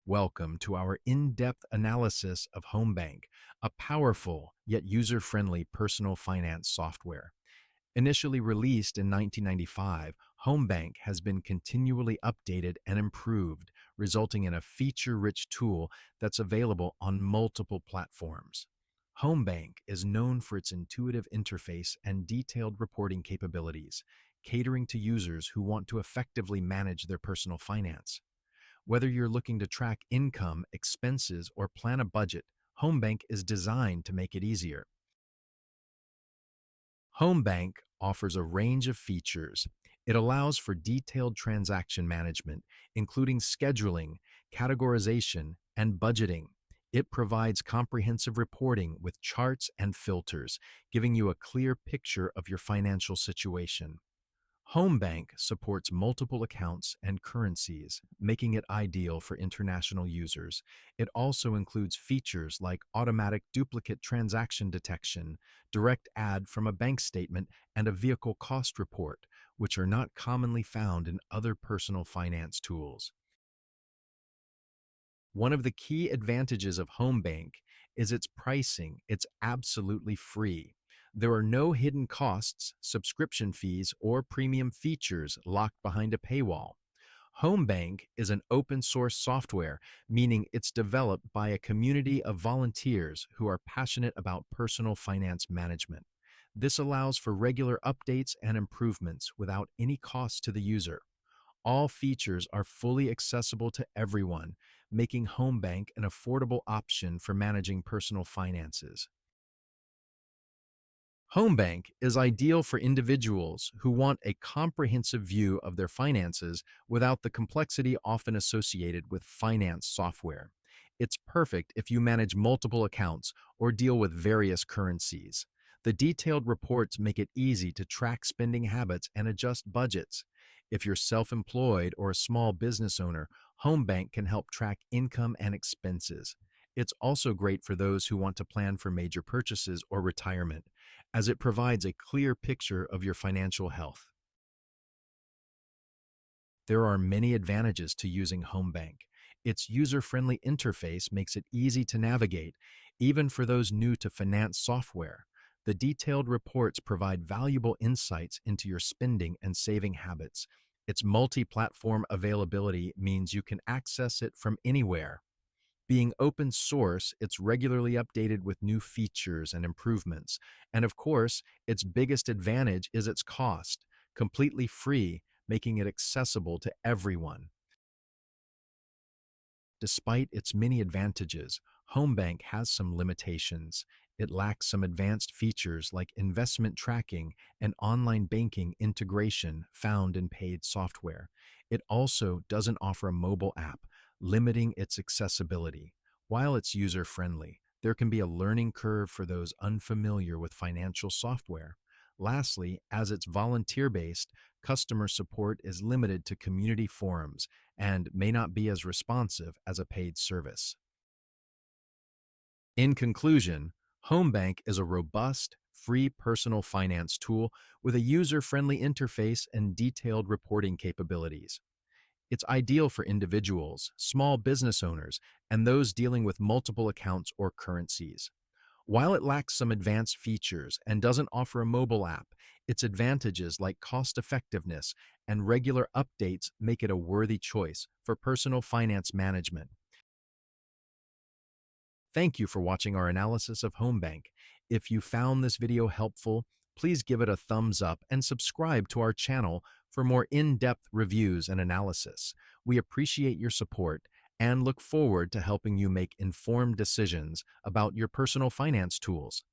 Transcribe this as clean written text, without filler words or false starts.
Welcome to our in-depth analysis of HomeBank, a powerful yet user-friendly personal finance software. Initially released in 1995, HomeBank has been continually updated and improved, resulting in a feature-rich tool that's available on multiple platforms. HomeBank is known for its intuitive interface and detailed reporting capabilities, catering to users who want to effectively manage their personal finance. Whether you're looking to track income, expenses, or plan a budget, HomeBank is designed to make it easier. HomeBank offers a range of features. It allows for detailed transaction management, including scheduling, categorization, and budgeting. It provides comprehensive reporting with charts and filters, giving you a clear picture of your financial situation. HomeBank supports multiple accounts and currencies, making it ideal for international users. It also includes features like automatic duplicate transaction detection, direct add from a bank statement, and a vehicle cost report, which are not commonly found in other personal finance tools. One of the key advantages of HomeBank is its pricing. It's absolutely free. There are no hidden costs, subscription fees, or premium features locked behind a paywall. HomeBank is an open source software, meaning it's developed by a community of volunteers who are passionate about personal finance management. This allows for regular updates and improvements without any cost to the user. All features are fully accessible to everyone, making HomeBank an affordable option for managing personal finances. HomeBank is ideal for individuals who want a comprehensive view of their finances without the complexity often associated with finance software. It's perfect if you manage multiple accounts or deal with various currencies. The detailed reports make it easy to track spending habits and adjust budgets. If you're self-employed or a small business owner, HomeBank can help track income and expenses. It's also great for those who want to plan for major purchases or retirement, as it provides a clear picture of your financial health. There are many advantages to using HomeBank. Its user-friendly interface makes it easy to navigate, even for those new to finance software. The detailed reports provide valuable insights into your spending and saving habits. Its multi-platform availability means you can access it from anywhere. Being open source, it's regularly updated with new features and improvements. And of course, its biggest advantage is its cost, completely free, making it accessible to everyone. Despite its many advantages, HomeBank has some limitations. It lacks some advanced features like investment tracking and online banking integration found in paid software. It also doesn't offer a mobile app, limiting its accessibility. While it's user-friendly, there can be a learning curve for those unfamiliar with financial software. Lastly, as it's volunteer-based, customer support is limited to community forums and may not be as responsive as a paid service. In conclusion, HomeBank is a robust, free personal finance tool with a user-friendly interface and detailed reporting capabilities. It's ideal for individuals, small business owners, and those dealing with multiple accounts or currencies. While it lacks some advanced features and doesn't offer a mobile app, its advantages like cost-effectiveness and regular updates make it a worthy choice for personal finance management. Thank you for watching our analysis of HomeBank. If you found this video helpful, please give it a thumbs up and subscribe to our channel for more in-depth reviews and analysis. We appreciate your support and look forward to helping you make informed decisions about your personal finance tools.